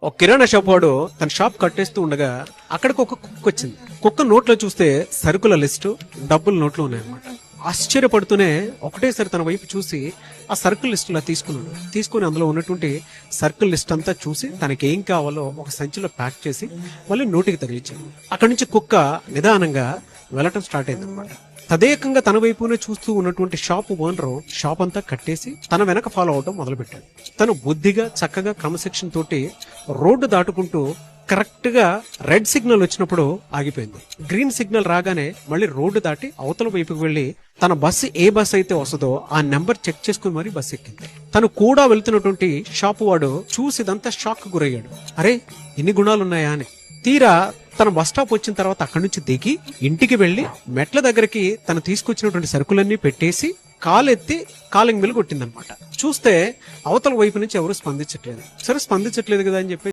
ఒక కిరాణా షాప్ వాడు తన షాప్ కట్టేస్తూ ఉండగా అక్కడికి ఒక కుక్క వచ్చింది. కుక్క నోట్లో చూస్తే సరుకుల లిస్టు, డబ్బుల నోట్లు ఉన్నాయన్నమాట. ఆశ్చర్యపడుతూనే ఒకటేసారి తన వైపు చూసి ఆ సర్కిల్ లిస్ట్ ఇలా తీసుకుని అందులో ఉన్నటువంటి సర్కిల్ లిస్ట్ అంతా చూసి తనకి ఏం కావాలో ఒక సంచిలో ప్యాక్ చేసి మళ్ళీ నోటికి తగిలించాడు. అక్కడి నుంచి కుక్క నిదానంగా వెళ్ళటం స్టార్ట్ అయింది అనమాట. తదేకంగా తన వైపునే చూస్తూ ఉన్నటువంటి షాప్ ఓనర్ షాప్ అంతా కట్టేసి తన వెనక ఫాలో అవడం మొదలుపెట్టాడు. తను బుద్ధిగా చక్కగా క్రమశిక్షణ తోటి రోడ్డు దాటుకుంటూ కరెక్ట్ గా రెడ్ సిగ్నల్ వచ్చినప్పుడు ఆగిపోయింది. గ్రీన్ సిగ్నల్ రాగానే మళ్ళీ రోడ్డు దాటి అవతల వైపుకి వెళ్లి తన బస్సు ఏ బస్సు అయితే వస్తుందో ఆ నెంబర్ చెక్ చేసుకుని మరీ బస్సు ఎక్కింది. తను కూడా వెళ్తున్నటువంటి షాపు వాడు చూసి ఇదంతా షాక్ గురయ్యాడు. అరే, ఇన్ని గుణాలున్నాయా అని. తీరా తన బస్ స్టాప్ వచ్చిన తర్వాత అక్కడి నుంచి దిగి ఇంటికి వెళ్లి మెట్ల దగ్గరికి తను తీసుకొచ్చినటువంటి సరుకులన్నీ పెట్టేసి కాలెత్తి కాలింగ్ బిల్ కొట్టిందనమాట. చూస్తే అవతల వైపు నుంచి ఎవరు స్పందించట్లేదు. సరే, స్పందించట్లేదు కదా అని చెప్పి